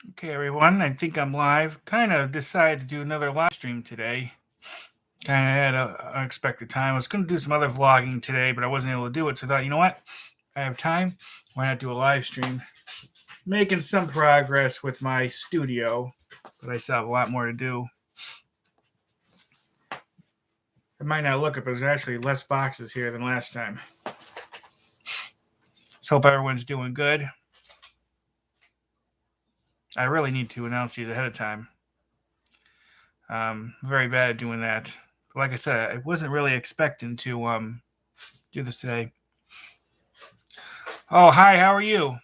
Okay, everyone, I think I'm live. Kind of decided to do another live stream today. Kind of had an unexpected time. I was going to do some other vlogging today, but I wasn't able to do it. So I thought, you know what? I have time. Why not do a live stream? Making some progress with my studio, but I still have a lot more to do. It might not look it, but there's actually less boxes here than last time. So hope everyone's doing good. I really need to announce these ahead of time. Very bad at doing that. But like I said, I wasn't really expecting to do this today. Oh, hi, how are you?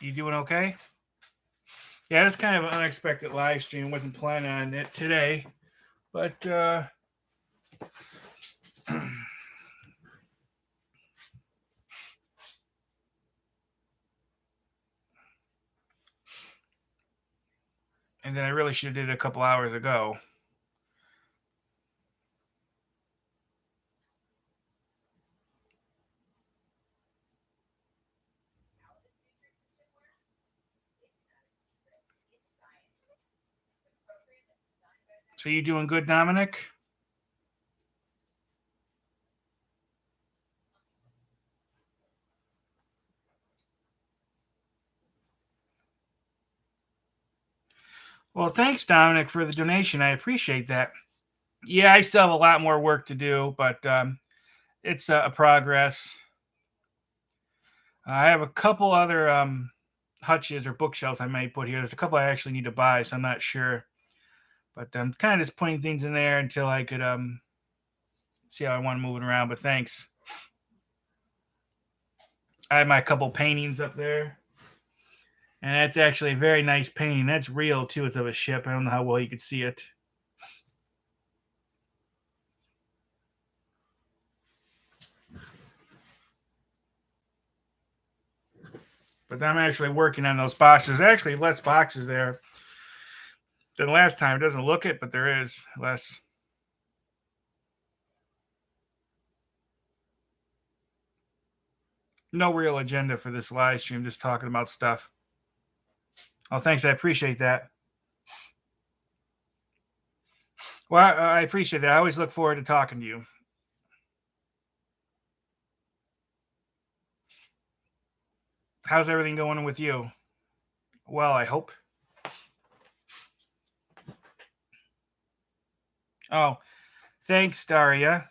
You doing okay? Yeah, it's kind of an unexpected live stream. Wasn't planning on it today, but and then I really should have did it a couple hours ago. So you doing good, Dominic? Well, thanks, Dominic, for the donation. I appreciate that. Yeah, I still have a lot more work to do, but it's a progress. I have a couple other hutches or bookshelves I might put here. There's a couple I actually need to buy, so I'm not sure. But I'm kind of just putting things in there until I could see how I want to move it around. But thanks. I have my couple paintings up there. And that's actually a very nice painting. That's real too. It's of a ship. I don't know how well you could see it. But I'm actually working on those boxes. There's actually less boxes there than last time. It doesn't look it, but there is less. No real agenda for this live stream, just talking about stuff. Oh, thanks. I appreciate that. Well, I appreciate that. I always look forward to talking to you. How's everything going with you? Well, I hope. Oh, thanks, Daria.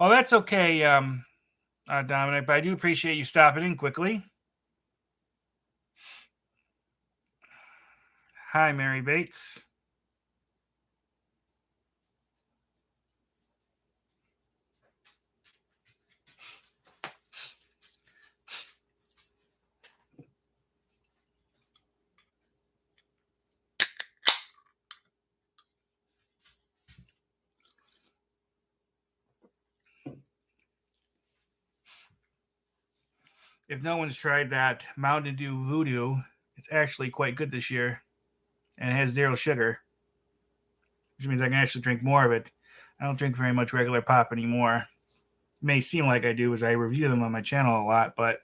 Oh, that's okay, Dominic, but I do appreciate you stopping in quickly. Hi, Mary Bates. If no one's tried that Mountain Dew Voodoo, it's actually quite good this year, and it has zero sugar, which means I can actually drink more of it. I don't drink very much regular pop anymore. It may seem like I do as I review them on my channel a lot, but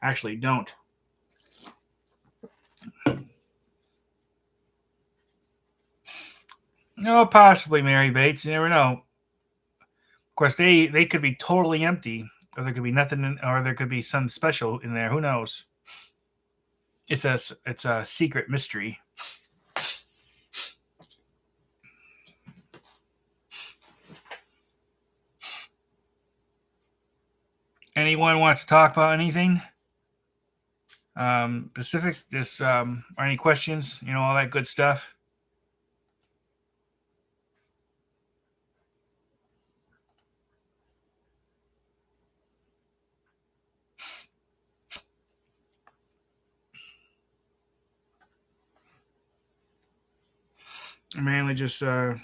I actually don't. No, possibly Mary Bates. You never know. Of course, they could be totally empty, or there could be nothing, or there could be something special in there. Who knows? It's a secret mystery. Anyone wants to talk about anything? Pacific, this or any questions? You know, all that good stuff. Mainly just the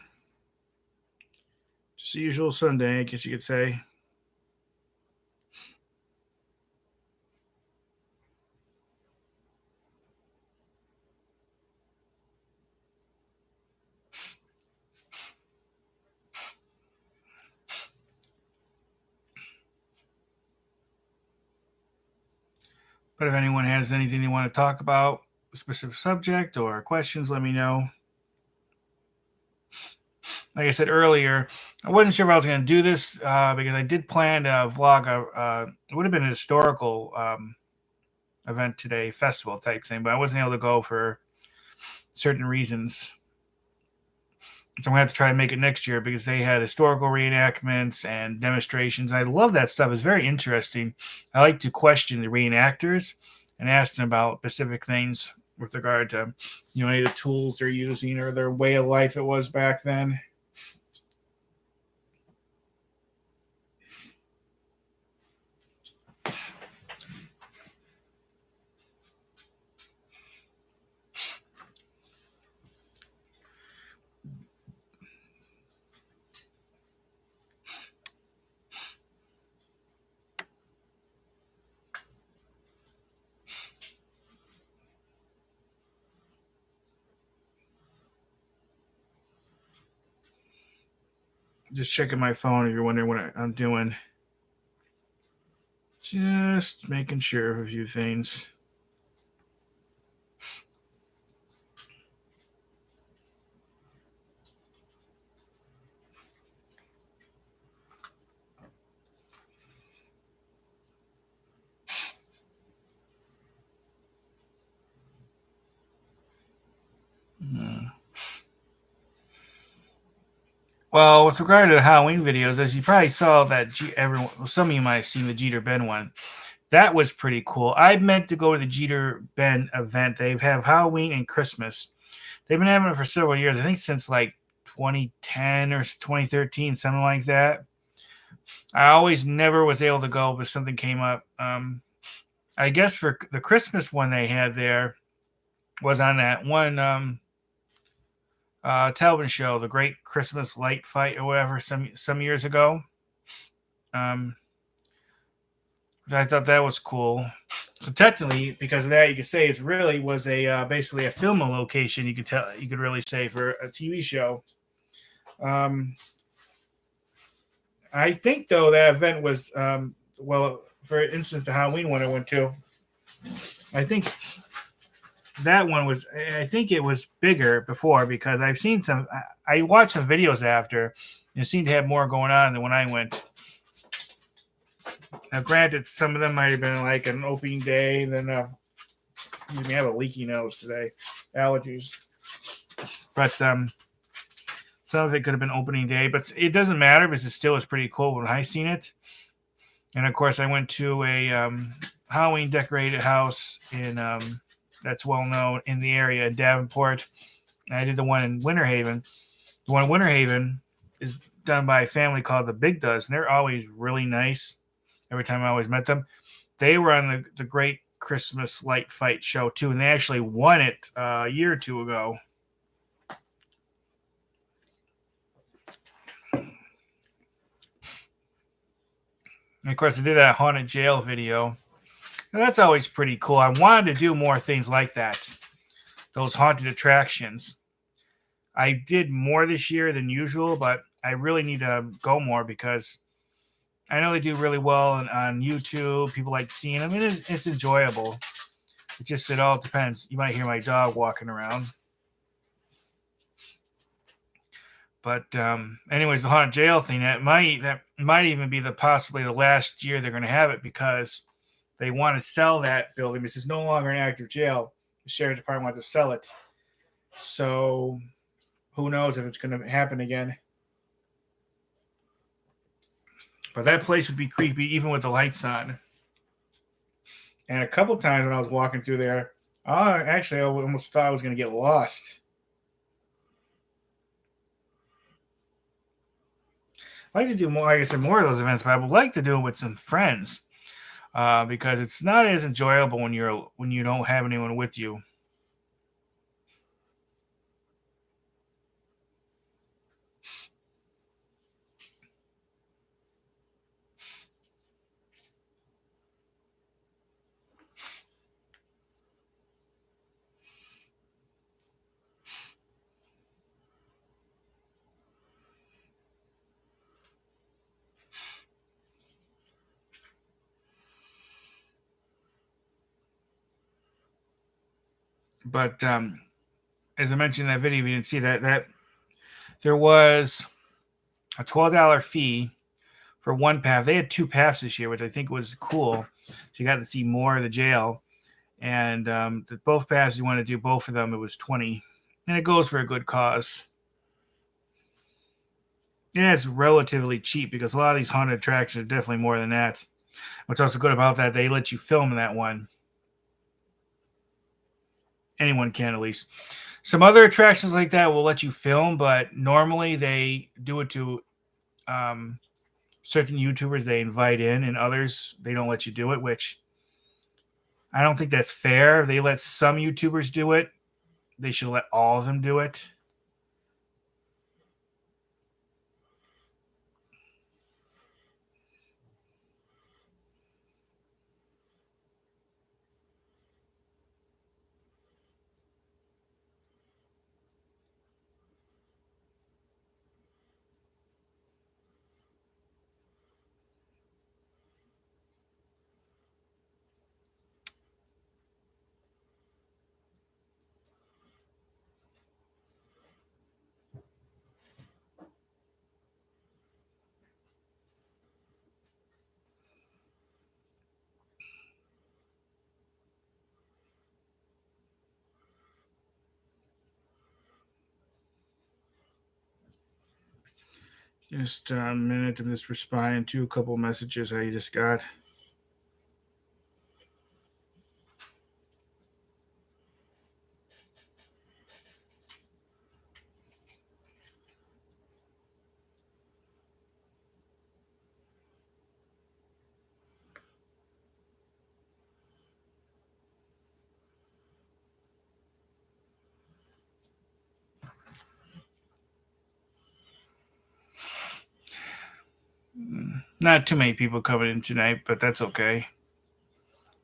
usual Sunday, I guess you could say. But if anyone has anything they want to talk about, a specific subject or questions, let me know. Like I said earlier, I wasn't sure if I was going to do this because I did plan to vlog it would have been a historical event today, festival type thing, but I wasn't able to go for certain reasons. So I'm going to have to try and make it next year because they had historical reenactments and demonstrations. I love that stuff. It's very interesting. I like to question the reenactors and ask them about specific things with regard to, any of the tools they're using or their way of life it was back then. Just checking my phone if you're wondering what I'm doing. Just making sure of a few things. Well, with regard to the Halloween videos, as you probably saw that some of you might have seen the Jeter Ben one. That was pretty cool. I meant to go to the Jeter Ben event. They have Halloween and Christmas. They've been having it for several years. I think since like 2010 or 2013, something like that. I always never was able to go, but something came up. I guess for the Christmas one they had there was on that one Talbot show, the Great Christmas Light Fight or whatever, some years ago. I thought that was cool. So technically, because of that, you could say it really was a basically a film location. You could really say for a TV show. I think though that event was for instance, the Halloween one I went to. I think that one was. I think it was bigger before because I've seen some. I watched some videos after. And it seemed to have more going on than when I went. Now, granted, some of them might have been like an opening day. Then you may have a leaky nose today, allergies. But some of it could have been opening day. But it doesn't matter because it still was pretty cool when I seen it. And of course, I went to a Halloween decorated house in that's well known in the area in Davenport. And I did the one in Winter Haven. The one in Winter Haven is done by a family called the Big Does, and they're always really nice. Every time I always met them, they were on the Great Christmas Light Fight show too, and they actually won it a year or two ago. And of course, I did that haunted jail video. And that's always pretty cool. I wanted to do more things like that, those haunted attractions. I did more this year than usual, but I really need to go more because I know they do really well on YouTube. People like seeing them, and it's enjoyable. It all depends. You might hear my dog walking around. But anyways, the haunted jail thing that might even be possibly the last year they're going to have it because they want to sell that building. This is no longer an active jail. The sheriff's department wants to sell it. So who knows if it's going to happen again. But that place would be creepy even with the lights on. And a couple times when I was walking through there, I almost thought I was going to get lost. I like to do more, like I said, more of those events, but I would like to do it with some friends because it's not as enjoyable when you don't have anyone with you. But as I mentioned in that video, if you didn't see that there was a $12 fee for one pass. They had two passes this year, which I think was cool. So you got to see more of the jail. And both passes, you want to do both of them, it was 20, and it goes for a good cause. Yeah, it's relatively cheap because a lot of these haunted attractions are definitely more than that. What's also good about that, they let you film in that one. Anyone can, at least. Some other attractions like that will let you film, but normally they do it to certain YouTubers they invite in, and others they don't let you do it, which I don't think that's fair. If they let some YouTubers do it, they should let all of them do it. Just a minute. I'm just responding to a couple messages I just got. Not too many people coming in tonight, but that's okay.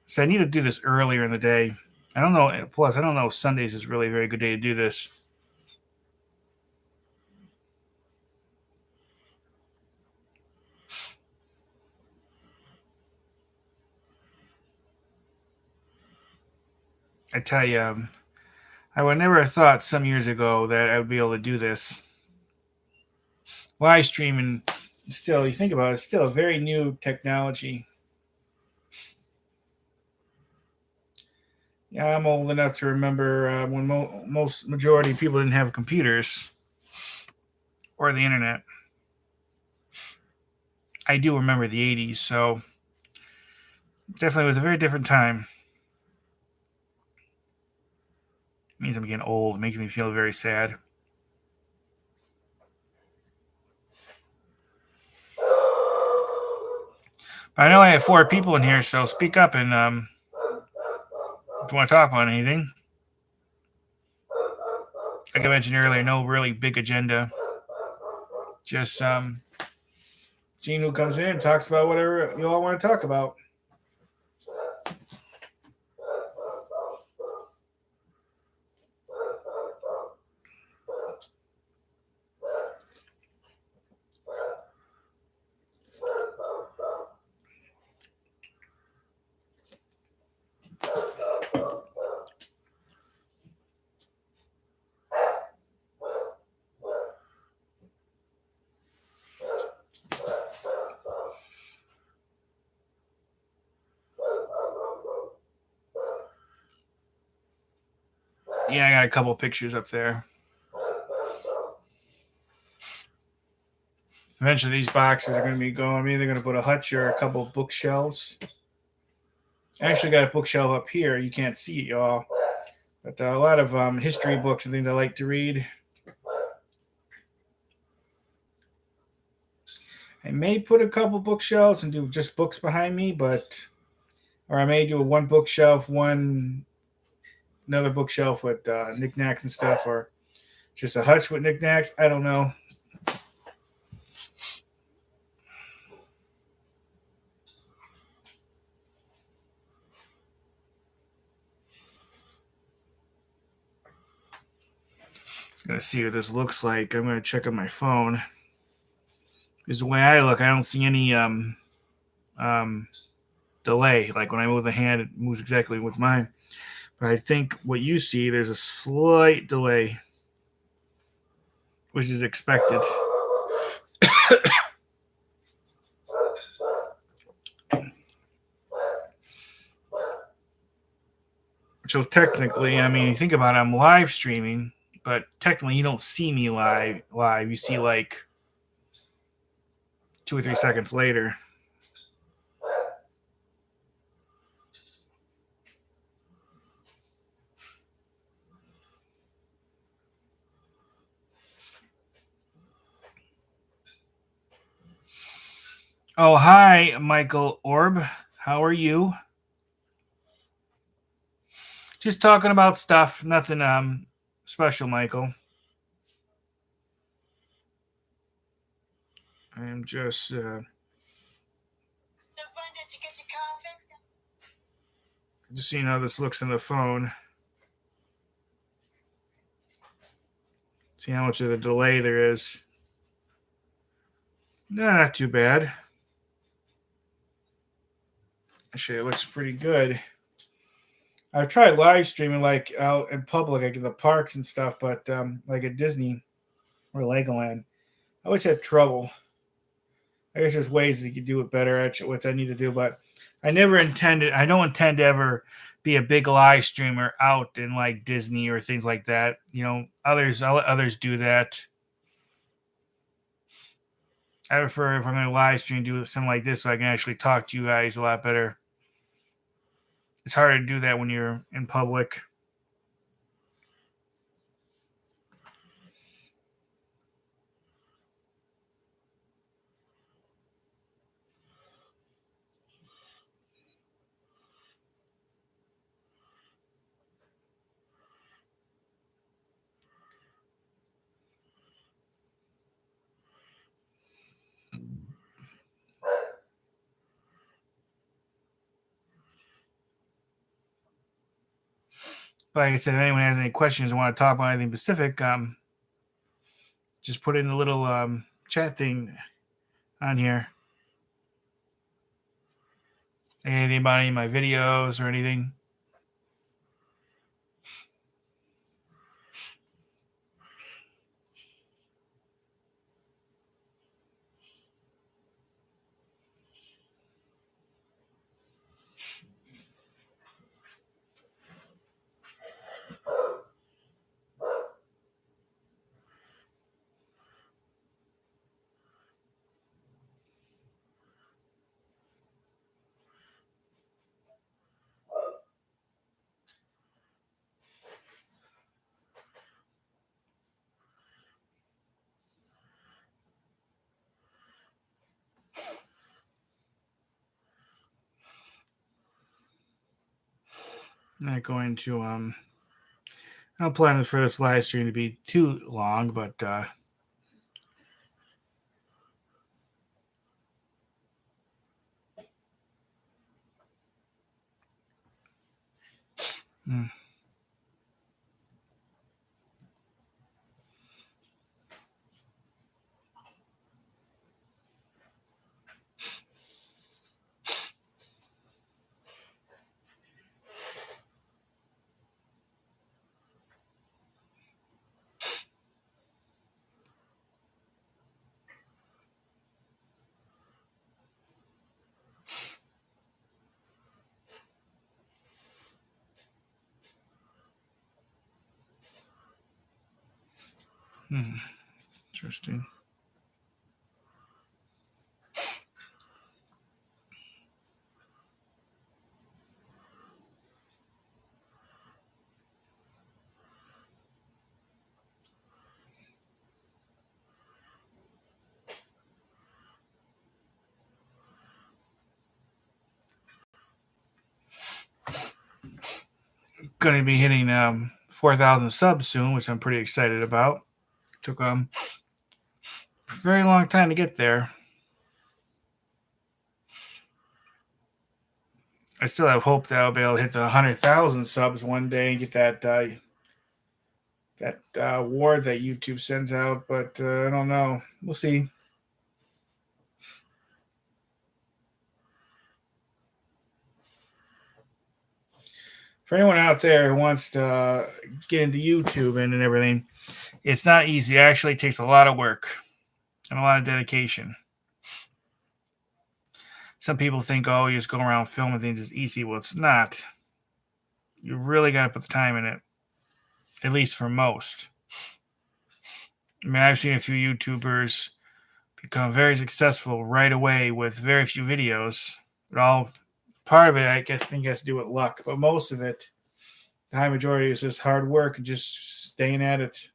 So I need to do this earlier in the day. I don't know. Plus, I don't know if Sundays is really a very good day to do this. I tell you, I would never have thought some years ago that I would be able to do this live stream. And still, you think about it, it's still a very new technology. Yeah, I'm old enough to remember when most majority of people didn't have computers or the internet. I do remember the 80s, so definitely was a very different time. It means I'm getting old. It makes me feel very sad. But I know I have 4 people in here, so speak up and if you want to talk about anything. Like I mentioned earlier, no really big agenda. Just seeing who comes in and talks about whatever you all want to talk about. Yeah, I got a couple pictures up there. Eventually, these boxes are going to be going. I'm either going to put a hutch or a couple bookshelves. I actually got a bookshelf up here. You can't see it, y'all. But a lot of history books and things I like to read. I may put a couple bookshelves and do just books behind me, or I may do a one bookshelf, another bookshelf with knickknacks and stuff, or just a hutch with knickknacks. I don't know. I'm gonna see what this looks like. I'm gonna check on my phone. Because the way I look, I don't see any delay. Like when I move the hand, it moves exactly with mine. But I think what you see, there's a slight delay, which is expected. So technically, I mean, you think about it, I'm live streaming, but technically you don't see me live. You see like 2 or 3 seconds later. Oh, hi, Michael Orb. How are you? Just talking about stuff, nothing special, Michael. I'm just So, Brenda, did you get your car fixed? just seeing how this looks on the phone. See how much of a delay there is. No, not too bad. Actually, it looks pretty good. I've tried live streaming like out in public, like in the parks and stuff, but like at Disney or Legoland, I always had trouble. I guess there's ways that you could do it better at what I need to do, but I don't intend to ever be a big live streamer out in like Disney or things like that. You know, I'll let others do that. I prefer if I'm going to live stream, do something like this so I can actually talk to you guys a lot better. It's harder to do that when you're in public. But like I said, if anyone has any questions or want to talk about anything specific, just put in the little chat thing on here. Anything about any of my videos or anything. Not going to I don't plan for this live stream to be too long, but interesting. Going to be hitting 4,000 subs soon, which I'm pretty excited about. Took a very long time to get there. I still have hope that I'll be able to hit the 100,000 subs one day and get that award that YouTube sends out, but I don't know. We'll see. For anyone out there who wants to get into YouTube and everything, it's not easy. It actually takes a lot of work and a lot of dedication. Some people think, oh, you just go around filming things is easy. Well, it's not. You really got to put the time in it, at least for most. I mean, I've seen a few YouTubers become very successful right away with very few videos. But all part of it, I think, has to do with luck. But most of it, the high majority, is just hard work and just staying at it.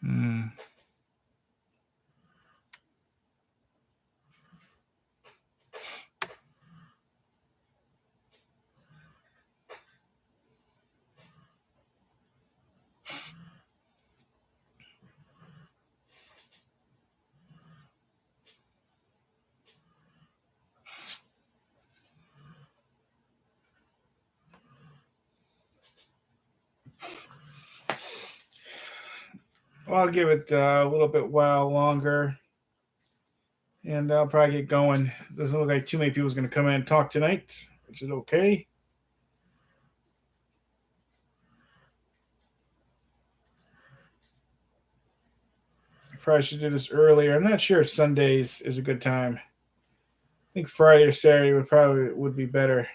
Hmm. Well, I'll give it a little bit while longer, and I'll probably get going. Doesn't look like too many people's going to come in and talk tonight, which is okay. I probably should do this earlier. I'm not sure if Sundays is a good time. I think Friday or Saturday would be better.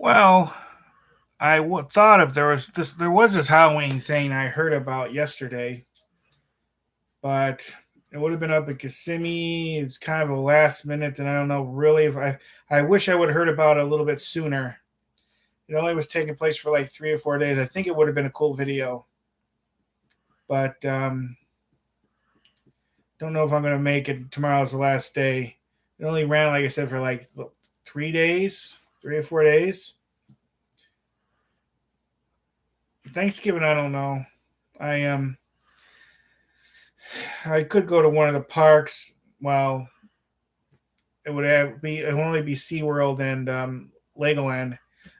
Well, thought if there was this Halloween thing I heard about yesterday, but it would have been up at Kissimmee. It's kind of a last minute, and I don't know really if I wish I would have heard about it a little bit sooner. It only was taking place for like 3 or 4 days. I think it would have been a cool video, but don't know if I'm gonna make it. Tomorrow's the last day. It only ran, like I said, for like 3 days, 3 or 4 days. Thanksgiving, I don't know. I I could go to one of the parks. Well, it would only be SeaWorld and Legoland.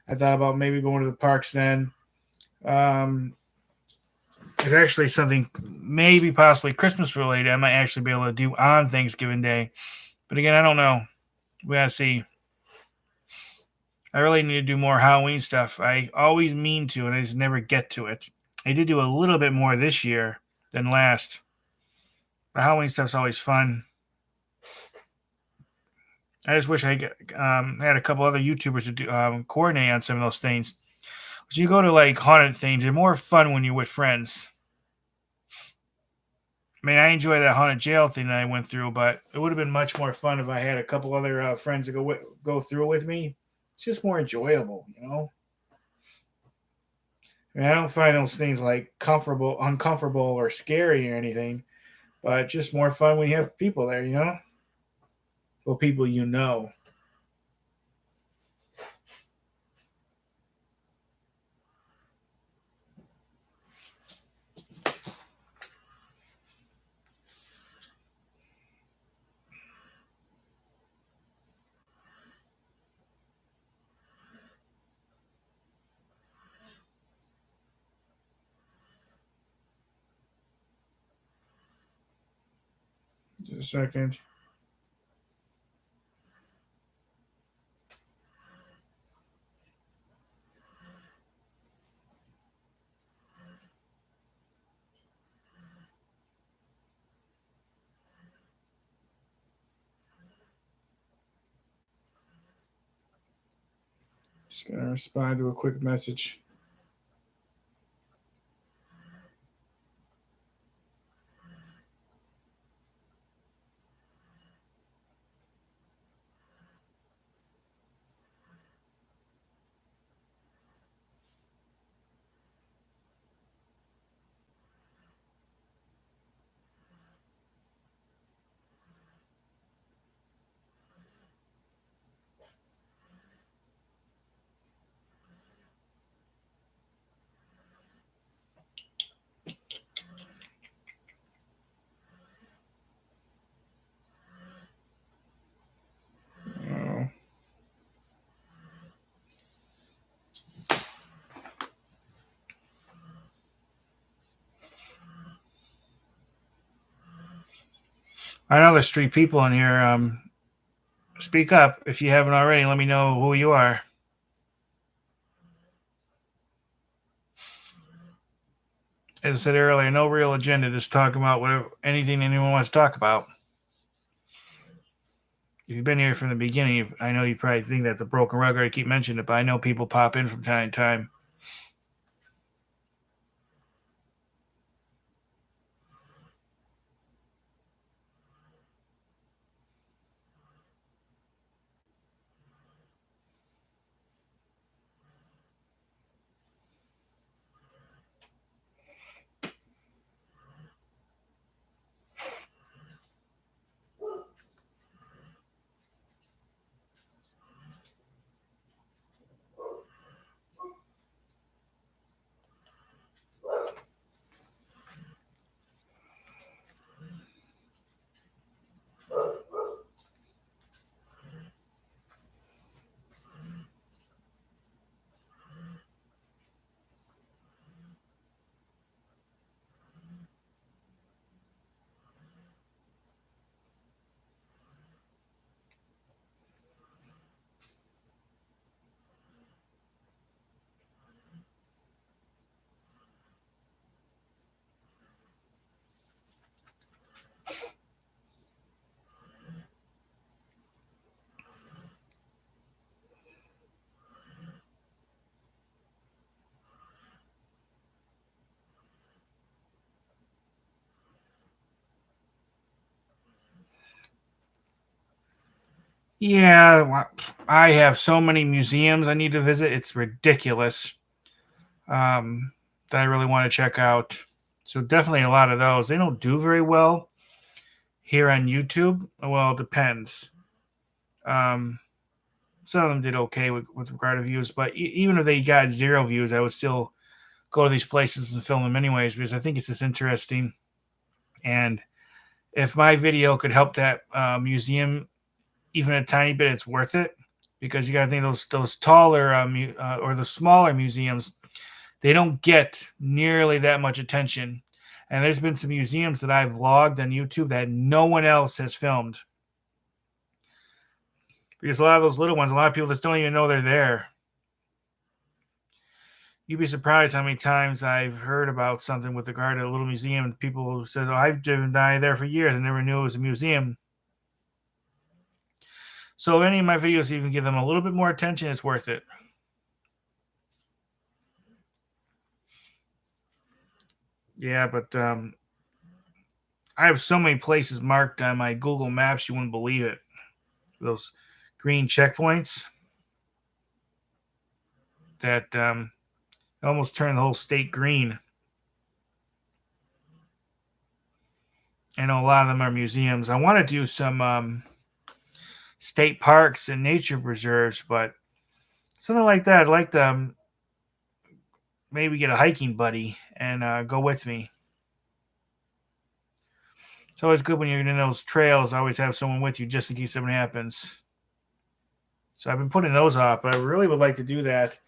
I thought about maybe going to the parks then. Um, there's actually something maybe possibly Christmas related I might actually be able to do on Thanksgiving Day. But again, I don't know. We gotta see. I really need to do more Halloween stuff. I always mean to, and I just never get to it. I did do a little bit more this year than last. But Halloween stuff's always fun. I just wish I had a couple other YouTubers to coordinate on some of those things. So you go to like haunted things, they're more fun when you're with friends. I mean, I enjoy that haunted jail thing that I went through, but it would have been much more fun if I had a couple other friends to go through it with me. It's just more enjoyable, you know. I mean, I don't find those things like uncomfortable, or scary or anything, but just more fun when you have people there, you know. Well, people you know. Just a second. Just going to respond to a quick message. Oh. I know there's 3 people in here. Speak up if you haven't already. Let me know who you are. As I said earlier, no real agenda. Just talk about whatever, anything anyone wants to talk about. If you've been here from the beginning, I know you probably think that's a broken record. I keep mentioning it, but I know people pop in from time to time. Yeah, I have so many museums I need to visit. It's ridiculous. Um, that I really want to check out. So definitely a lot of those. They don't do very well here on YouTube. Well, it depends. Um, some of them did okay with regard to views, but even if they got 0 views, I would still go to these places and film them anyways because I think it's just interesting. And if my video could help that museum even a tiny bit, it's worth it because you got to think those taller or the smaller museums, they don't get nearly that much attention. And there's been some museums that I've vlogged on YouTube that no one else has filmed. Because a lot of those little ones, a lot of people just don't even know they're there. You'd be surprised how many times I've heard about something with regard to a little museum and people who said, "Oh, I've driven by there for years and never knew it was a museum." So if any of my videos even give them a little bit more attention, it's worth it. Yeah, but I have so many places marked on my Google Maps, you wouldn't believe it. Those green checkpoints that almost turn the whole state green. I know a lot of them are museums. I want to do some state parks and nature preserves, but something like that. I'd like to maybe get a hiking buddy and go with me. It's always good when you're in those trails. Always have someone with you just in case something happens. So I've been putting those off, but I really would like to do that.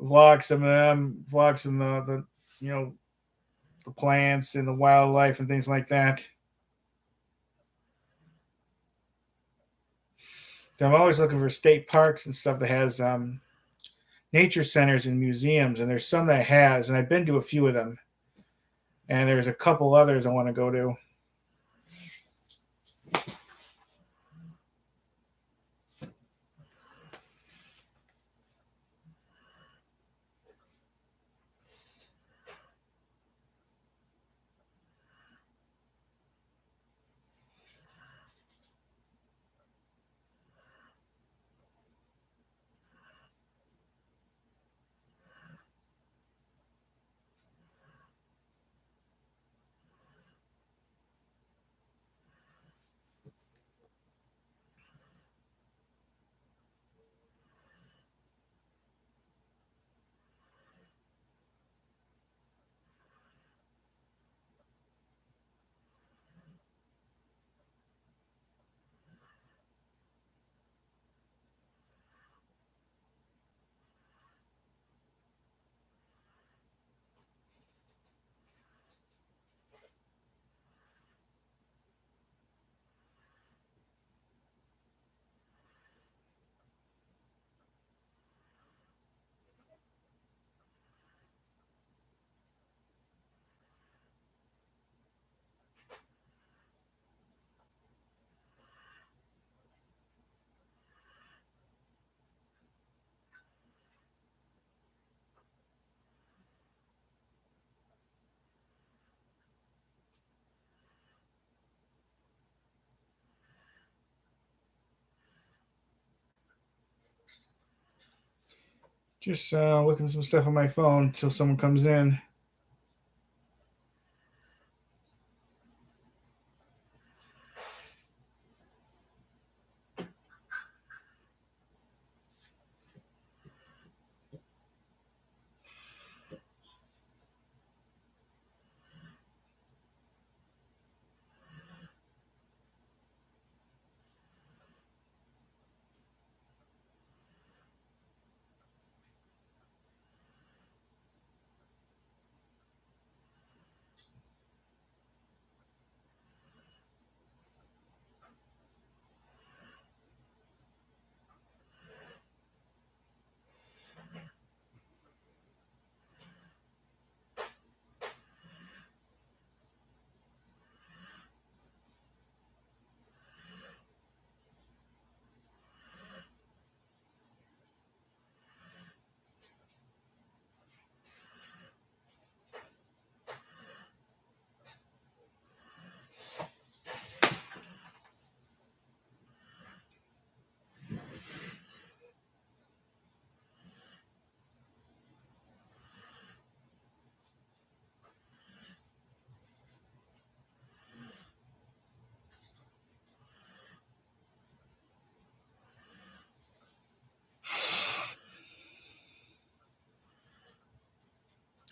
Vlog some of them, vlog some of the the plants and the wildlife and things like that. I'm always looking for state parks and stuff that has nature centers and museums, and there's some that has, and I've been to a few of them, and there's a couple others I want to go to. Just looking at some stuff on my phone until someone comes in.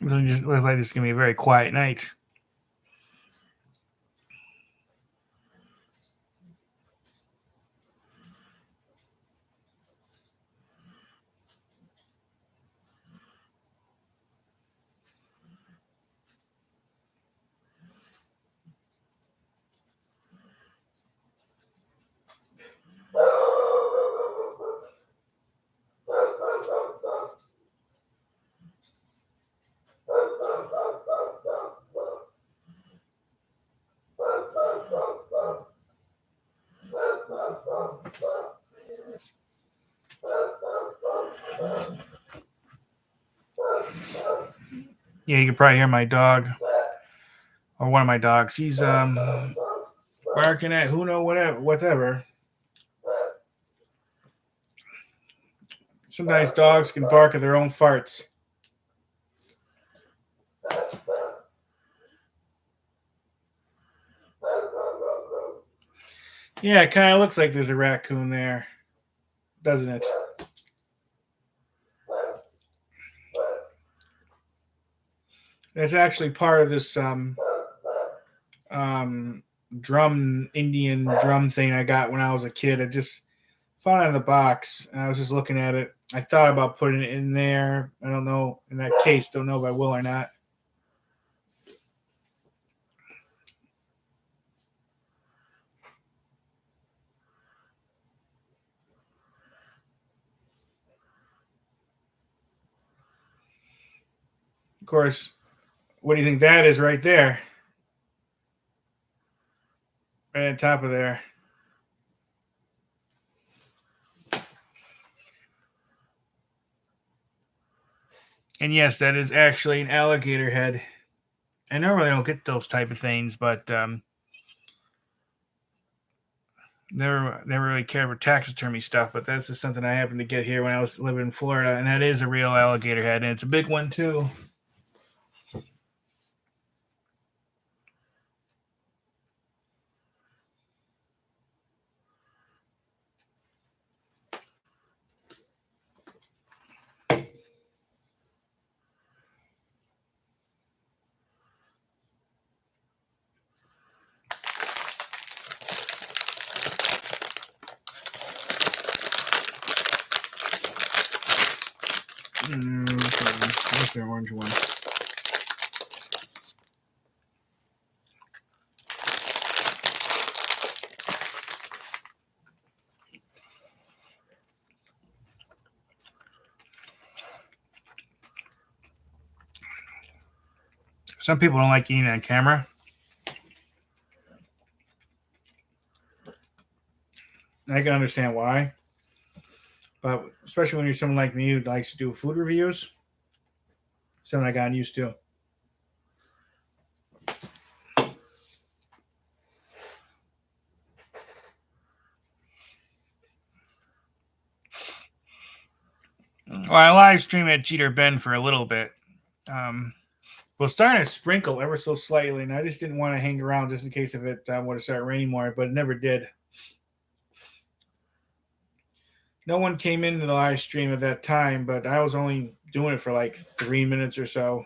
It just looks like this is going to be a very quiet night. Yeah, you can probably hear my dog, or one of my dogs. He's barking at who know whatever. Sometimes dogs can bark at their own farts. Yeah, it kind of looks like there's a raccoon there, doesn't it? It's actually part of this Indian drum thing I got when I was a kid. I just found it in the box, and I was just looking at it. I thought about putting it in there. I don't know, in that case. Don't know if I will or not. Of course, what do you think that is right there? Right on top of there. And yes, that is actually an alligator head. I normally don't get those type of things, but never really cared for taxidermy stuff. But that's just something I happened to get here when I was living in Florida, and that is a real alligator head, and it's a big one too. Where's the orange one? Some people don't like eating on camera. I can understand why. But especially when you're someone like me who likes to do food reviews, something I got used to. Well, I live stream at Jeter Bend for a little bit. Well, starting to sprinkle ever so slightly, and I just didn't want to hang around just in case if it would have started raining more, but it never did. No one came into the live stream at that time, but I was only doing it for like 3 minutes or so.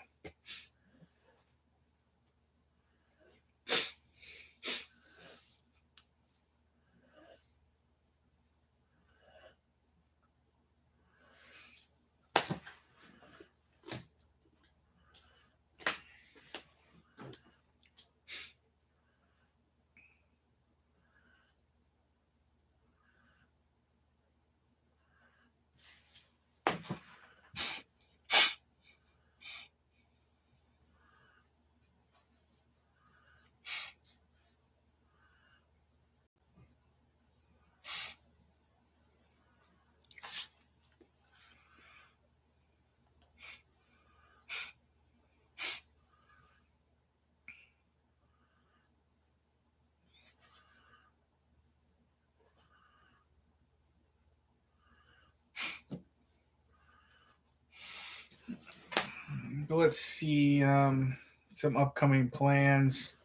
But let's see some upcoming plans.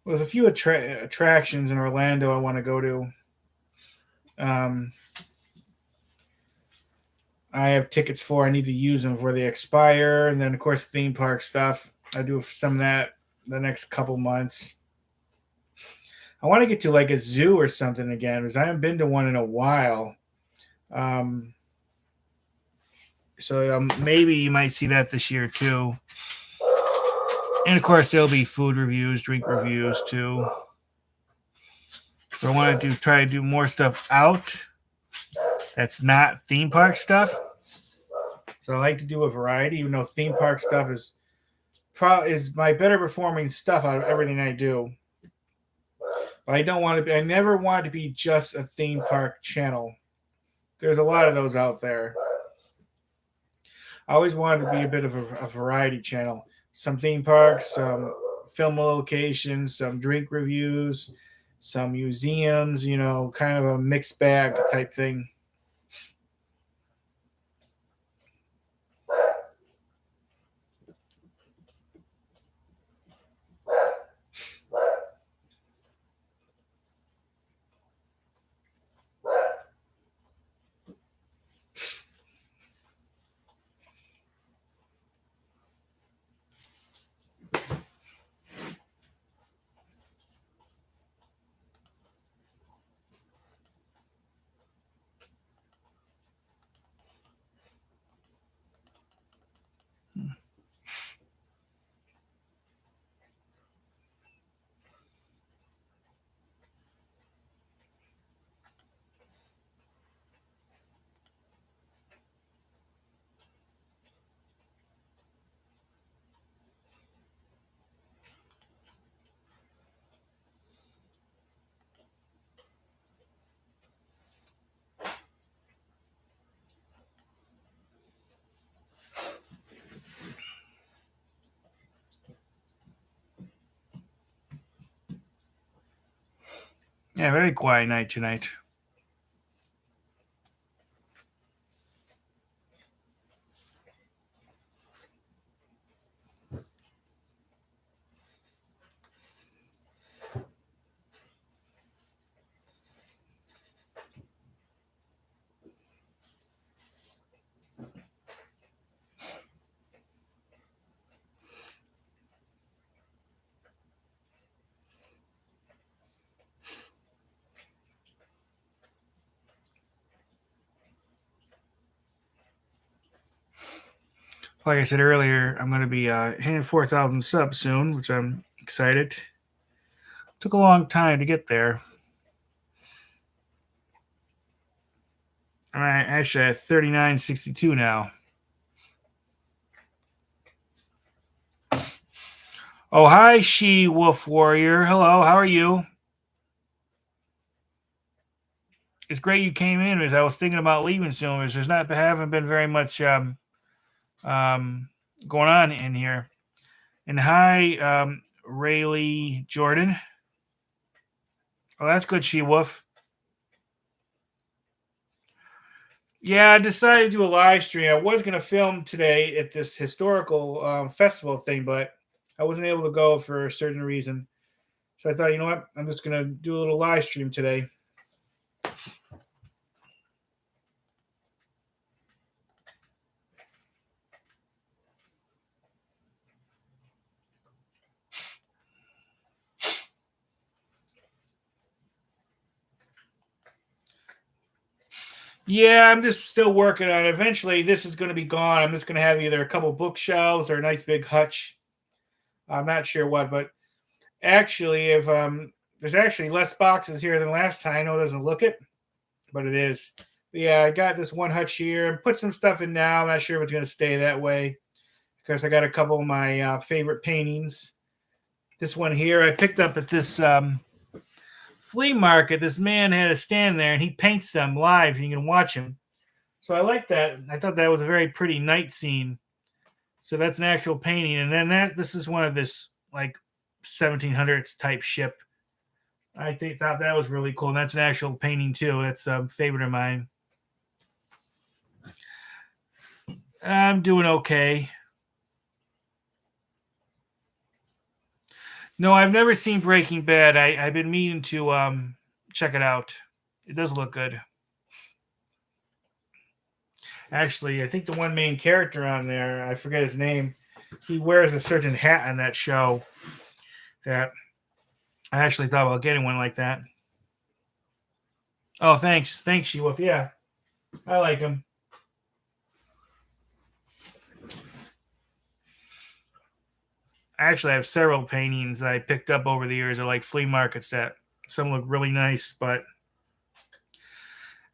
There's a few attractions in Orlando I want to go to. I have tickets for. I need to use them before they expire, and then of course theme park stuff. I do some of that the next couple months. I want to get to like a zoo or something again because I haven't been to one in a while. Um, so maybe you might see that this year too. And of course, there'll be food reviews, drink reviews too. So I want to try to do more stuff out that's not theme park stuff. So I like to do a variety, even though theme park stuff is my better performing stuff out of everything I do. But I don't want to be. I never want to be just a theme park channel. There's a lot of those out there. I always wanted to be a bit of a variety channel. Some theme parks, some film locations, some drink reviews, some museums, kind of a mixed bag type thing. Yeah, very quiet night tonight. Like I said earlier, I'm going to be hitting 4,000 subs soon, which I'm excited. Took a long time to get there. All right, actually at 39.62 now. Oh, hi, She Wolf Warrior. Hello, how are you? It's great you came in because I was thinking about leaving soon because haven't been very much going on in here. And hi, Rayleigh Jordan. Oh, that's good, She Wolf. Yeah, I decided to do a live stream. I was going to film today at this historical festival thing, but I wasn't able to go for a certain reason. So I thought, you know what? I'm just going to do a little live stream today. Yeah, I'm just still working on it. Eventually, this is going to be gone. I'm just going to have either a couple bookshelves or a nice big hutch. I'm not sure what, but actually, if there's actually less boxes here than last time. I know it doesn't look it, but it is. But yeah, I got this one hutch here and put some stuff in now. I'm not sure if it's going to stay that way because I got a couple of my favorite paintings. This one here I picked up at this flea market. This man had a stand there and he paints them live. You can watch him. So I like that. I thought that was a very pretty night scene. So that's an actual painting. And then this is one of this like 1700s type ship. Thought that was really cool. And that's an actual painting too. That's a favorite of mine. I'm doing okay. No, I've never seen Breaking Bad. I've been meaning to check it out. It does look good. Actually, I think the one main character on there, I forget his name, he wears a certain hat on that show that I actually thought about getting one like that. Oh, thanks. Thanks, She-Wolf. Yeah, I like him. Actually, I have several paintings that I picked up over the years. Are like flea markets that some look really nice, but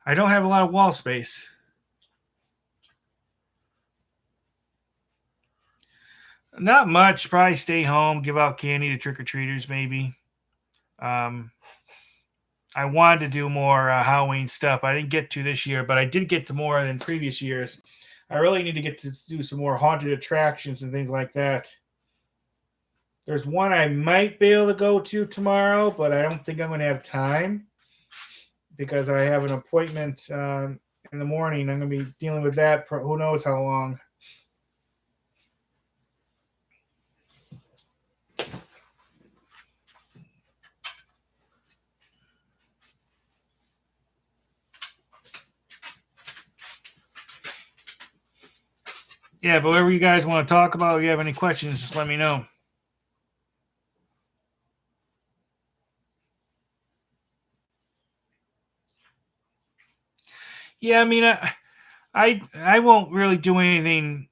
I don't have a lot of wall space. Not much. Probably stay home, give out candy to trick or treaters, maybe. Um, I wanted to do more Halloween stuff. I didn't get to this year, but I did get to more than previous years. I really need to get to do some more haunted attractions and things like that. There's one I might be able to go to tomorrow, but I don't think I'm going to have time because I have an appointment in the morning. I'm going to be dealing with that for who knows how long. Yeah, but whatever you guys want to talk about, if you have any questions, just let me know. Yeah, I mean, I won't really do anything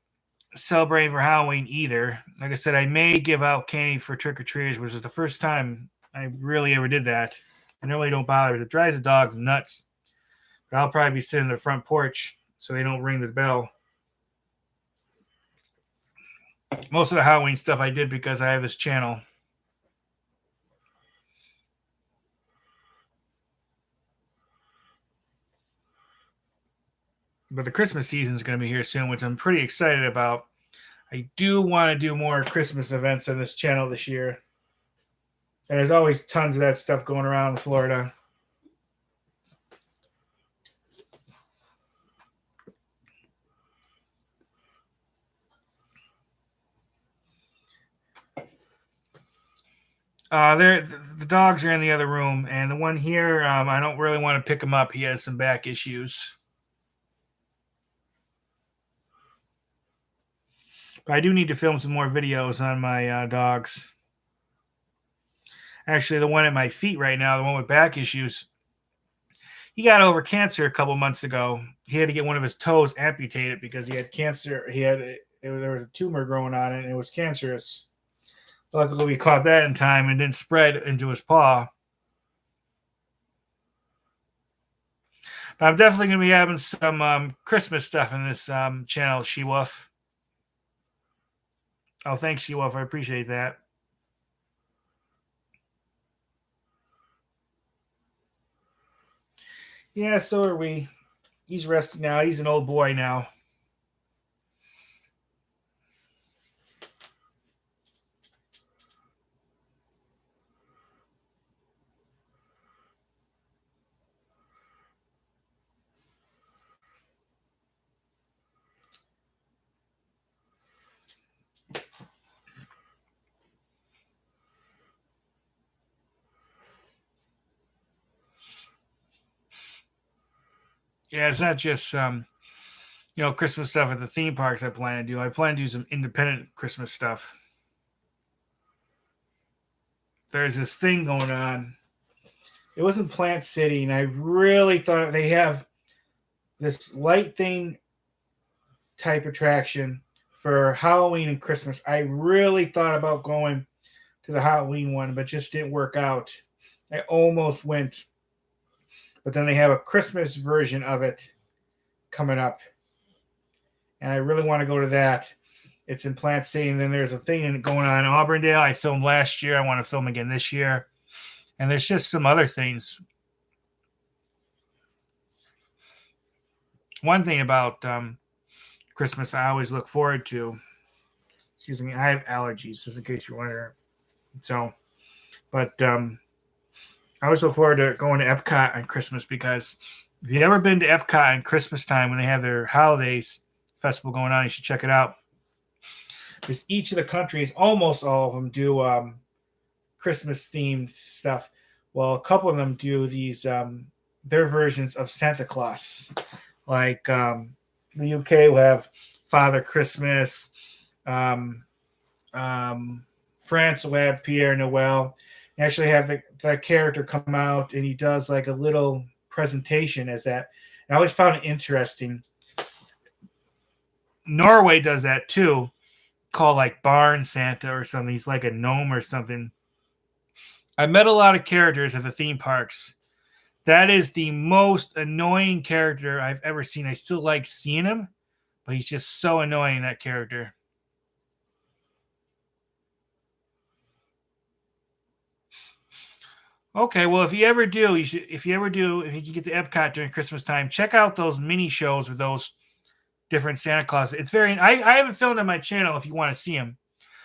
celebrating for Halloween either. Like I said, I may give out candy for trick or treaters, which is the first time I really ever did that. I normally don't bother. It drives the dogs nuts. But I'll probably be sitting in the front porch so they don't ring the bell. Most of the Halloween stuff I did because I have this channel. But the Christmas season is going to be here soon, which I'm pretty excited about. I do want to do more Christmas events on this channel this year. And there's always tons of that stuff going around in Florida. The dogs are in the other room, and the one here, I don't really want to pick him up. He has some back issues. But I do need to film some more videos on my dogs. Actually, the one at my feet right now, the one with back issues, he got over cancer a couple months ago. He had to get one of his toes amputated because he had cancer. There was a tumor growing on it, and it was cancerous. Luckily, we caught that in time and didn't spread into his paw. But I'm definitely going to be having some Christmas stuff in this channel, She-Wolf. Oh, thanks, She-Wolf. I appreciate that. Yeah, so are we. He's resting now. He's an old boy now. Yeah, it's not just Christmas stuff at the theme parks. I plan to do. I plan to do some independent Christmas stuff. There's this thing going on. It was in Plant City, and I really thought they have this light thing type attraction for Halloween and Christmas. I really thought about going to the Halloween one, but just didn't work out. I almost went, but then they have a Christmas version of it coming up, and I really want to go to that. It's in Plant City, and then there's a thing going on in Auburndale. I filmed last year. I want to film again this year, and there's just some other things. One thing about Christmas I always look forward to. Excuse me, I have allergies, just in case you're wondering. So, but I always look forward to going to Epcot on Christmas because if you've ever been to Epcot on Christmas time when they have their holidays festival going on, you should check it out. Because each of the countries, almost all of them, do Christmas themed stuff. Well, a couple of them do these their versions of Santa Claus. Like the UK will have Father Christmas. France will have Pierre Noel. They actually have the character come out and he does like a little presentation as that. And I always found it interesting. Norway does that too, called like Barn Santa or something. He's like a gnome or something. I met a lot of characters at the theme parks. That is the most annoying character I've ever seen. I still like seeing him, but he's just so annoying, that character. Okay, well, if you ever do, if you can get to Epcot during Christmas time, check out those mini shows with those different Santa Claus. It's I haven't filmed on my channel if you want to see them.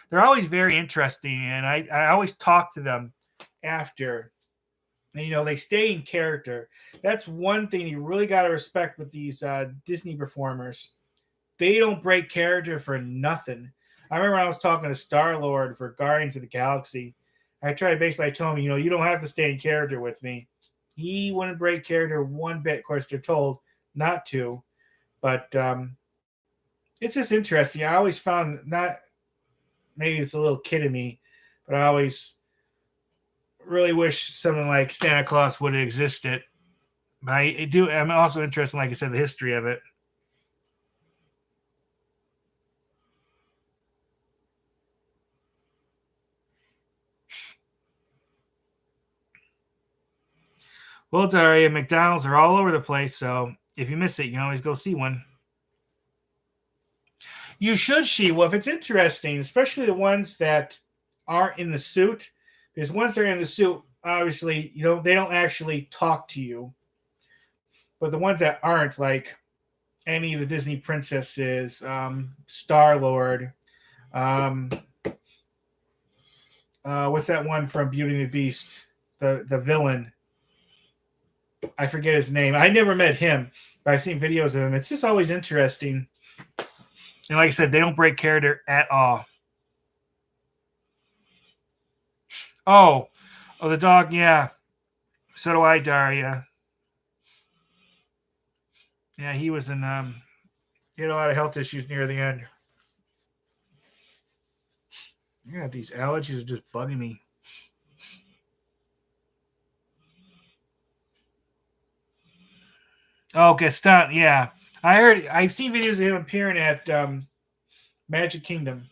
They're always very interesting, and I always talk to them after. And, they stay in character. That's one thing you really got to respect with these Disney performers. They don't break character for nothing. I remember when I was talking to Star-Lord for Guardians of the Galaxy. I told him, you don't have to stay in character with me. He wouldn't break character one bit. Of course, they're told not to. But it's just interesting. I always found, not maybe it's a little kid in me, but I always really wish something like Santa Claus would have existed. But I'm also interested, like I said, the history of it. Well, Daria, McDonald's are all over the place, so if you miss it, you can always go see one. You should see. Well, if it's interesting, especially the ones that aren't in the suit, because once they're in the suit, obviously, they don't actually talk to you. But the ones that aren't, like any of the Disney princesses, Star-Lord, what's that one from Beauty and the Beast? The villain. I forget his name. I never met him, but I've seen videos of him. It's just always interesting. And like I said, they don't break character at all. Oh, the dog, yeah. So do I, Daria. Yeah, he was in he had a lot of health issues near the end. Yeah, these allergies are just bugging me. Oh, Gaston, yeah. I've seen videos of him appearing at Magic Kingdom.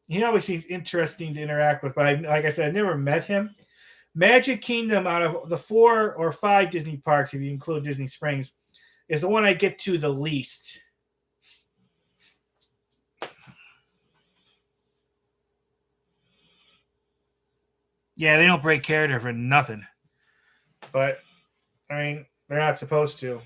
He always seems interesting to interact with, but like I said, I never met him. Magic Kingdom, out of the 4 or 5 Disney parks, if you include Disney Springs, is the one I get to the least. Yeah, they don't break character for nothing. But, I mean, they're not supposed to.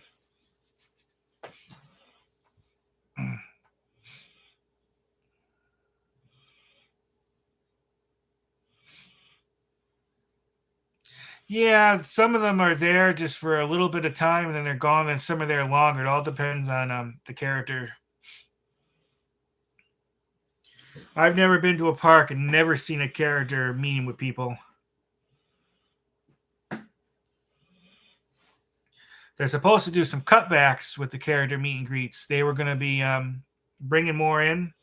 Yeah, some of them are there just for a little bit of time and then they're gone. Then some are there longer. It all depends on the character. I've never been to a park and never seen a character meeting with people. they're supposed to do some cutbacks with the character meet and greets. They were going to be bringing more in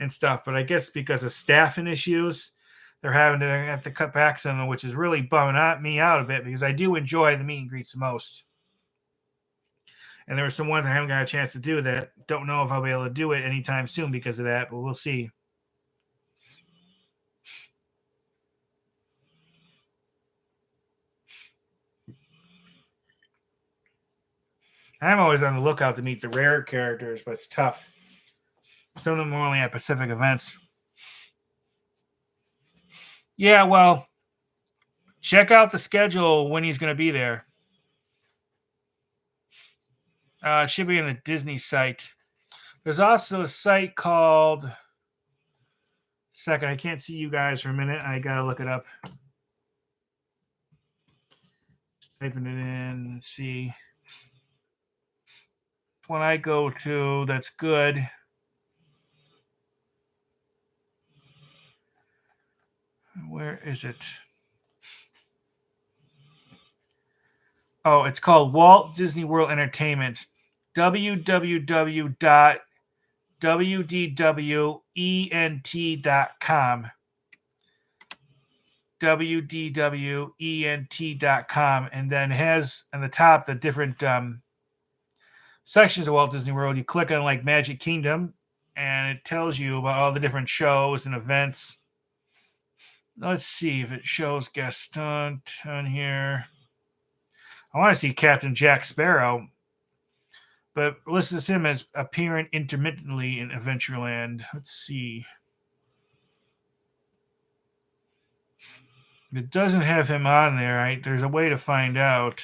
and stuff, but I guess because of staffing issues, they're having to have to cut back some, which is really bumming me out a bit because I do enjoy the meet and greets the most. And there are some ones I haven't got a chance to do that. Don't know if I'll be able to do it anytime soon because of that, but we'll see. I'm always on the lookout to meet the rare characters, but it's tough. Some of them are only at Pacific events. Yeah, well, check out the schedule when he's going to be there. It should be in the Disney site. There's also a site called... Second, I can't see you guys for a minute. I got to look it up. Typing it in. Let's see. When I go to, that's good. Where is it? Oh, it's called Walt Disney World Entertainment. www.wdwent.com. wdwent.com. And then has on the top the different sections of Walt Disney World. You click on like Magic Kingdom, and it tells you about all the different shows and events. Let's see if it shows Gaston on here. I want to see Captain Jack Sparrow, but lists him as appearing intermittently in Adventureland. Let's see. It doesn't have him on there. Right? There's a way to find out.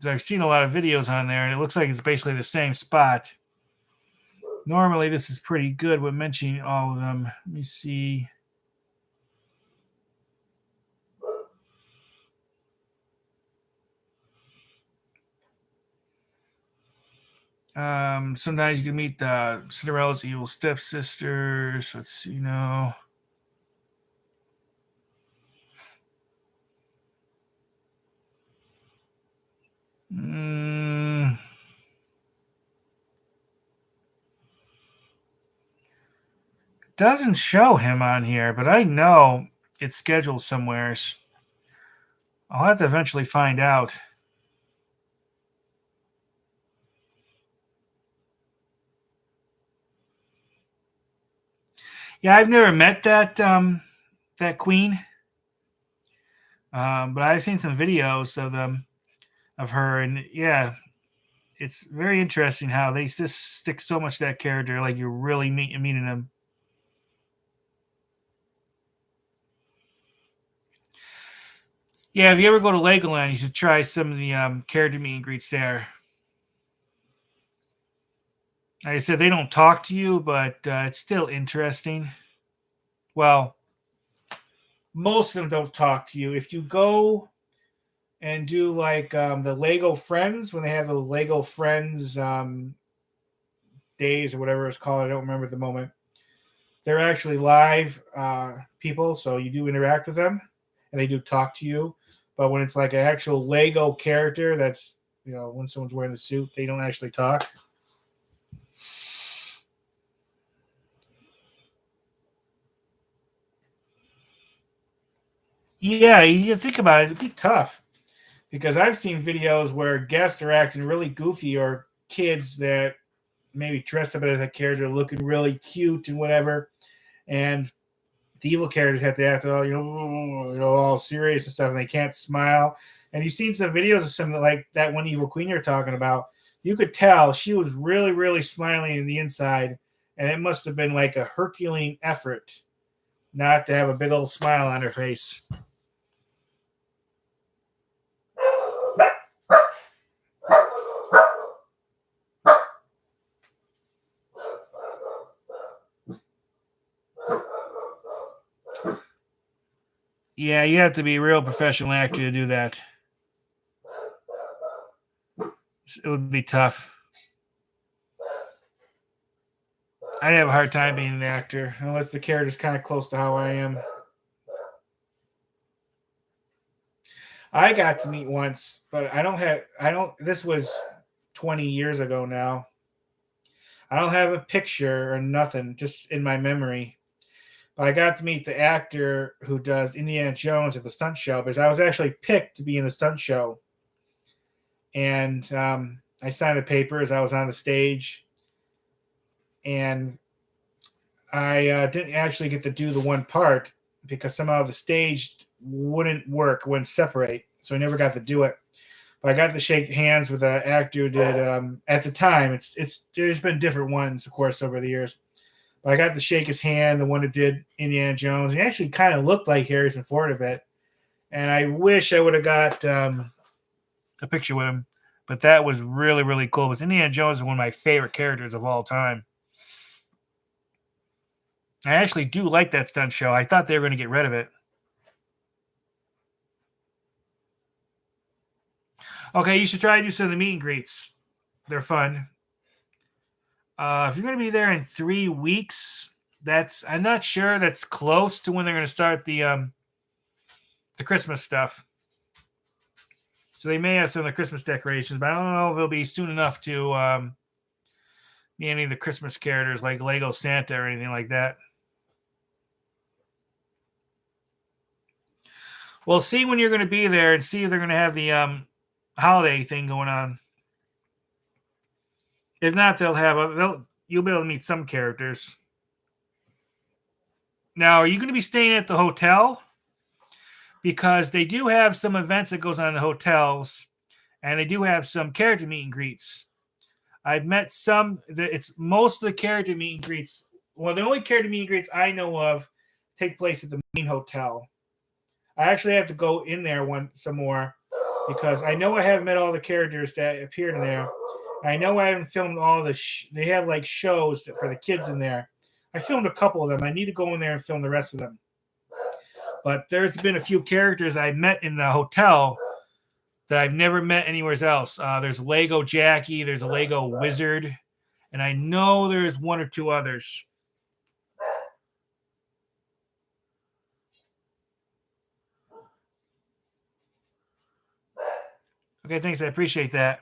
I've seen a lot of videos on there, and it looks like it's basically the same spot. Normally, this is pretty good with mentioning all of them. Let me see. Sometimes you can meet the Cinderella's evil stepsisters. Let's see now. Doesn't show him on here, but I know it's scheduled somewhere. I'll have to eventually find out. Yeah, I've never met that queen, but I've seen some videos of her, and yeah, it's very interesting how they just stick so much to that character, like you're really meeting them. Yeah, if you ever go to Legoland, you should try some of the character meet and greets there. Like I said, they don't talk to you, but it's still interesting. Well, most of them don't talk to you. If you go and do like the Lego Friends, when they have the Lego Friends days or whatever it's called, I don't remember at the moment. They're actually live people, so you do interact with them, and they do talk to you. But when it's like an actual Lego character, that's, when someone's wearing the suit, they don't actually talk. Yeah, you think about it, it'd be tough. Because I've seen videos where guests are acting really goofy, or kids that maybe dressed up as a character looking really cute and whatever. And the evil characters have to act all serious and stuff, and they can't smile. And you've seen some videos of some, like that one evil queen you're talking about. You could tell she was really, really smiling in the inside, and it must have been like a Herculean effort not to have a big old smile on her face. Yeah, you have to be a real professional actor to do that. It would be tough. I'd have a hard time being an actor unless the character's kind of close to how I am. I got to meet once, but I don't, this was 20 years ago now. I don't have a picture or nothing, just in my memory. But I got to meet the actor who does Indiana Jones at the stunt show because I was actually picked to be in the stunt show. And I signed the papers. I was on the stage, and I didn't actually get to do the one part because somehow the stage wouldn't work, wouldn't separate. So I never got to do it. But I got to shake hands with the actor who did at the time. It's there's been different ones, of course, over the years. But I got to shake his hand, the one who did Indiana Jones. He actually kind of looked like Harrison Ford a bit, and I wish I would have got a picture with him. But that was really really cool. Because Indiana Jones is one of my favorite characters of all time. I actually do like that stunt show. I thought they were going to get rid of it. Okay, you should try to do some of the meet and greets. They're fun. If you're going to be there in 3 weeks, I'm not sure. That's close to when they're going to start the Christmas stuff. So they may have some of the Christmas decorations, but I don't know if it'll be soon enough to be any of the Christmas characters like Lego Santa or anything like that. We'll see when you're going to be there and see if they're going to have the holiday thing going on. If not, you'll be able to meet some characters. Now, are you going to be staying at the hotel? Because they do have some events that goes on in the hotels, and they do have some character meet and greets. I've met some. It's most of the character meet and greets. Well, the only character meet and greets I know of take place at the main hotel. I actually have to go in there some more because I know I haven't met all the characters that appeared in there. I know I haven't filmed all the. They have like shows for the kids in there. I filmed a couple of them. I need to go in there and film the rest of them. But there's been a few characters I met in the hotel that I've never met anywhere else. There's Lego Jackie, there's a Lego Wizard, and I know there's one or two others. Okay, thanks. I appreciate that.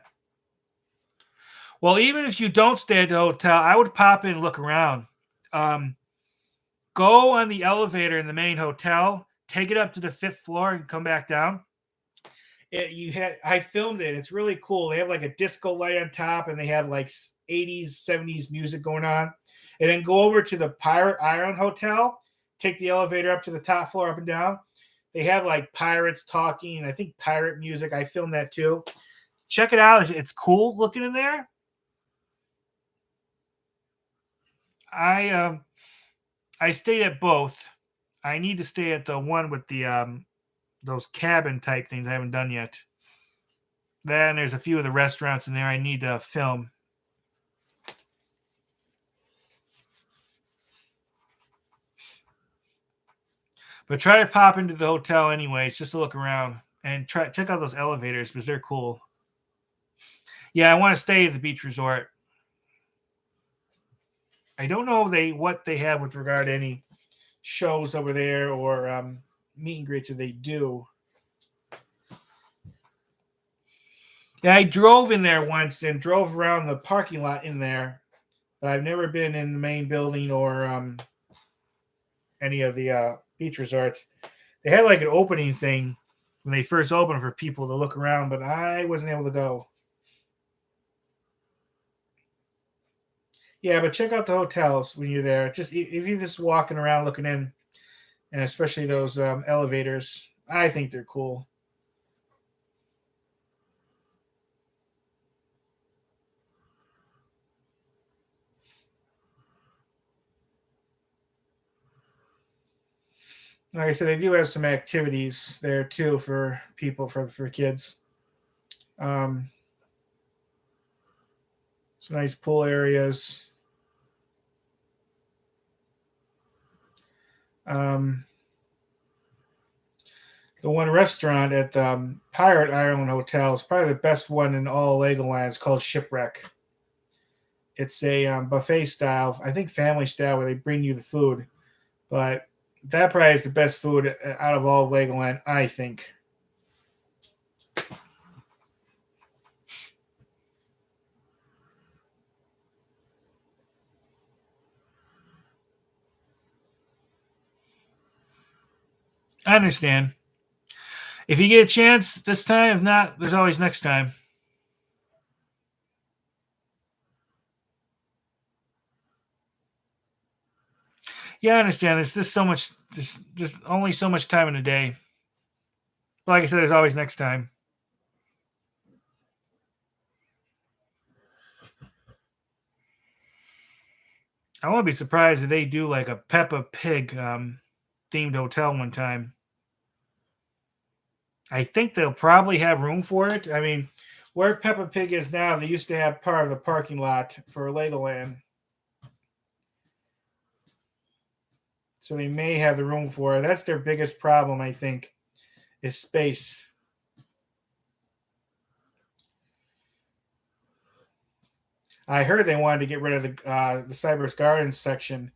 Well, even if you don't stay at the hotel, I would pop in and look around. Go on the elevator in the main hotel, take it up to the 5th floor, and come back down. I filmed it. It's really cool. They have like a disco light on top, and they have like 80s, 70s music going on. And then go over to the Pirate Island Hotel, take the elevator up to the top floor, up and down. They have like pirates talking, and I think pirate music. I filmed that too. Check it out. It's cool looking in there. I stayed at both. I need to stay at the one with the those cabin type things I haven't done yet. Then there's a few of the restaurants in there I need to film. But try to pop into the hotel anyways, just to look around and check out those elevators because they're cool. Yeah, I want to stay at the beach resort. I don't know what they have with regard to any shows over there or meet and greets that they do. Yeah, I drove in there once and drove around the parking lot in there, but I've never been in the main building or any of the beach resorts. They had like an opening thing when they first opened for people to look around, but I wasn't able to go. Yeah, but check out the hotels when you're there. Just if you're just walking around looking in, and especially those elevators, I think they're cool. Like I said, they do have some activities there too for people for kids. Um, some nice pool areas. Um, the one restaurant at the Pirate Island Hotel is probably the best one in all Legoland. It's called Shipwreck. It's a buffet style, I think family style, where they bring you the food. But that probably is the best food out of all of Legoland, I think. I understand. If you get a chance this time, if not, there's always next time. Yeah, I understand. There's just so much. There's just only so much time in a day. But like I said, there's always next time. I won't be surprised if they do like a Peppa Pig themed hotel one time. I think they'll probably have room for it. I mean, where Peppa Pig is now, they used to have part of the parking lot for Legoland, so they may have the room for it. That's their biggest problem, I think, is space. I heard they wanted to get rid of the Cypress Gardens section,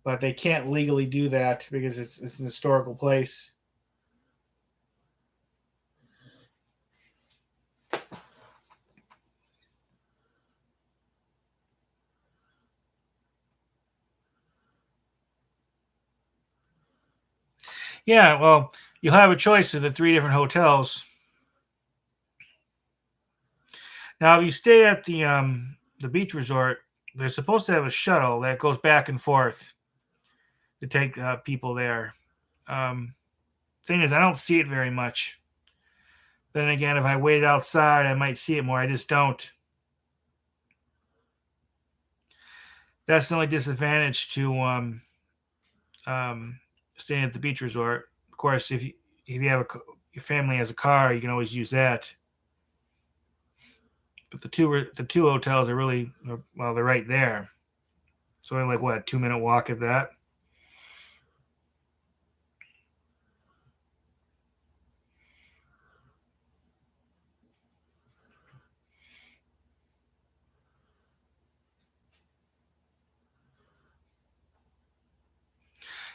but they can't legally do that because it's an historical place. Yeah, well, you'll have a choice of the three different hotels. Now, if you stay at the beach resort, they're supposed to have a shuttle that goes back and forth to take people there. Um, Thing is, I don't see it very much. Then again, if I waited outside, I might see it more. I just don't. That's the only disadvantage to um, staying at the beach resort. Of course, if you have your family has a car, you can always use that. But the two hotels are really well, they're right there. So only like what, a 2 minute walk at that.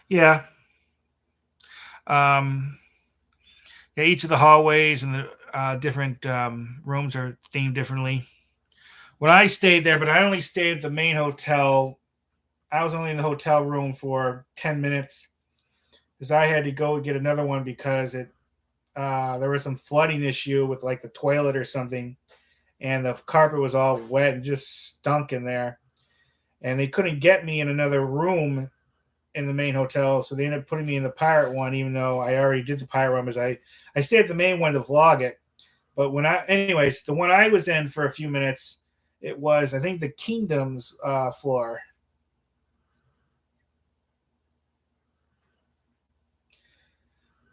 Yeah. Um, yeah. Each of the hallways and the different rooms are themed differently. When I stayed there, but I only stayed at the main hotel. I was only in the hotel room for 10 minutes because I had to go get another one because it there was some flooding issue with like the toilet or something, and the carpet was all wet and just stunk in there. And they couldn't get me in another room in the main hotel, so they ended up putting me in the pirate one, even though I already did the pirate one. Because I stayed at the main one to vlog it, but anyways, the one I was in for a few minutes, it was I think the Kingdoms floor.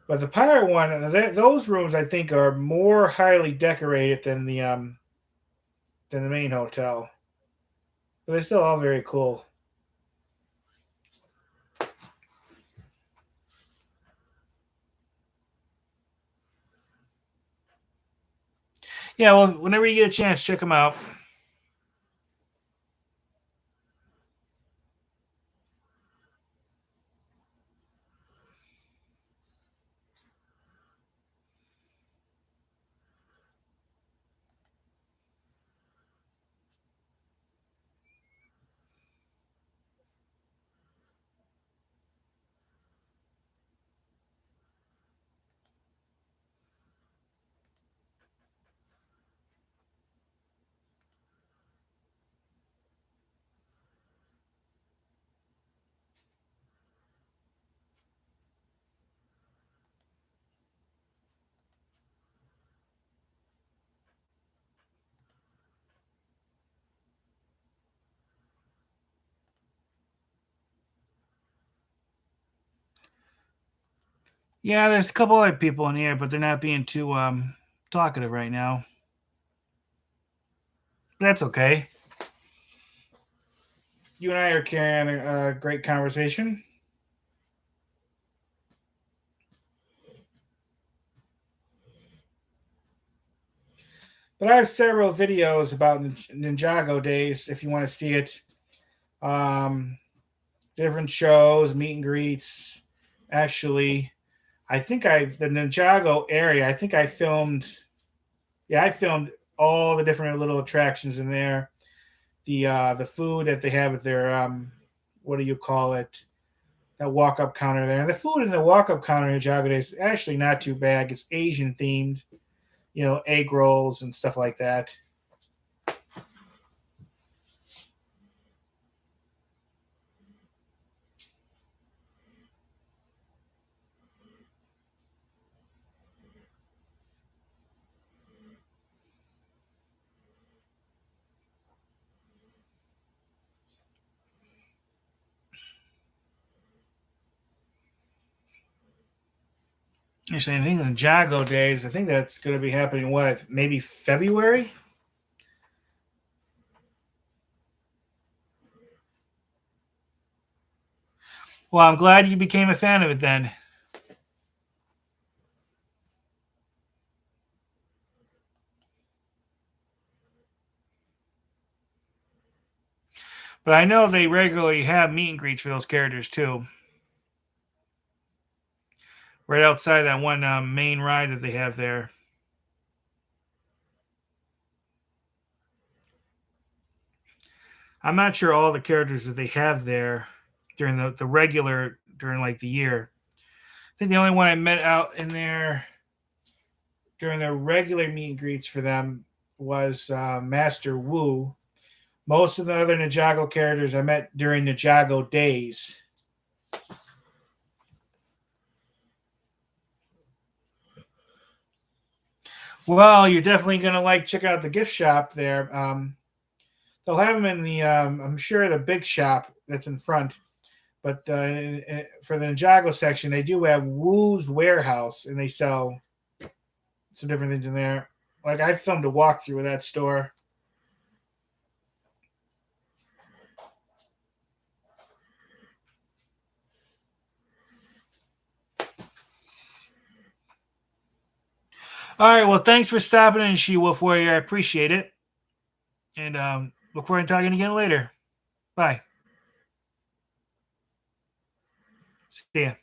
But the pirate one, those rooms I think are more highly decorated than the main hotel. But they're still all very cool. Yeah, well, whenever you get a chance, check them out. Yeah, there's a couple other people in here, but they're not being too talkative right now. But that's okay. You and I are carrying a great conversation. But I have several videos about Ninjago days if you want to see it. Um, Different shows, meet and greets. Actually, I think the Ninjago area. I think I filmed. Yeah, I filmed all the different little attractions in there. The food that they have at their what do you call it? that walk-up counter there. And the food in the walk-up counter in Ninjago Days is actually not too bad. It's Asian themed, egg rolls and stuff like that. Actually, I think the Ninjago Days, I think that's going to be happening, what, maybe February? Well, I'm glad you became a fan of it then. But I know they regularly have meet and greets for those characters too. Right outside that one main ride that they have there. I'm not sure all the characters that they have there during the regular, during like the year. I think the only one I met out in there during the regular meet and greets for them was Master Wu. Most of the other Ninjago characters I met during Ninjago Days. Well, you're definitely gonna check out the gift shop there. They'll have them in the I'm sure the big shop that's in front. But for the Ninjago section, they do have Wu's Warehouse, and they sell some different things in there. Like I filmed a walkthrough of that store. All right, well, thanks for stopping in, She Wolf Warrior. I appreciate it, and look forward to talking again later. Bye. See ya.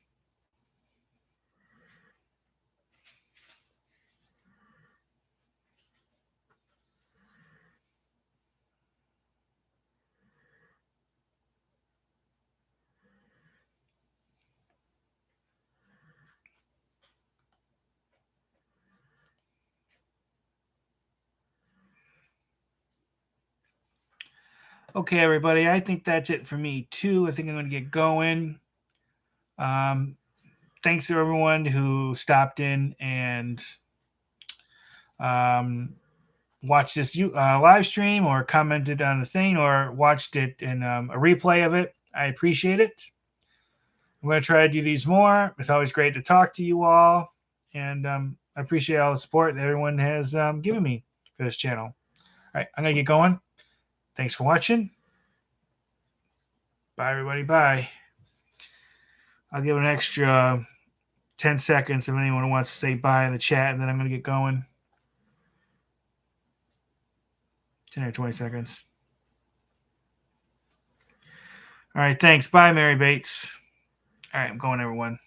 Okay, everybody. I think that's it for me too. I think I'm going to get going. Um, thanks to everyone who stopped in and um, watched this live stream or commented on the thing or watched it in a replay of it. I appreciate it. I'm going to try to do these more. It's always great to talk to you all. And I appreciate all the support that everyone has given me for this channel. All right, I'm going to get going. Thanks for watching. Bye, everybody. Bye. I'll give an extra 10 seconds if anyone wants to say bye in the chat, and then I'm going to get going. 10 or 20 seconds. All right, thanks. Bye, Mary Bates. All right, I'm going, everyone.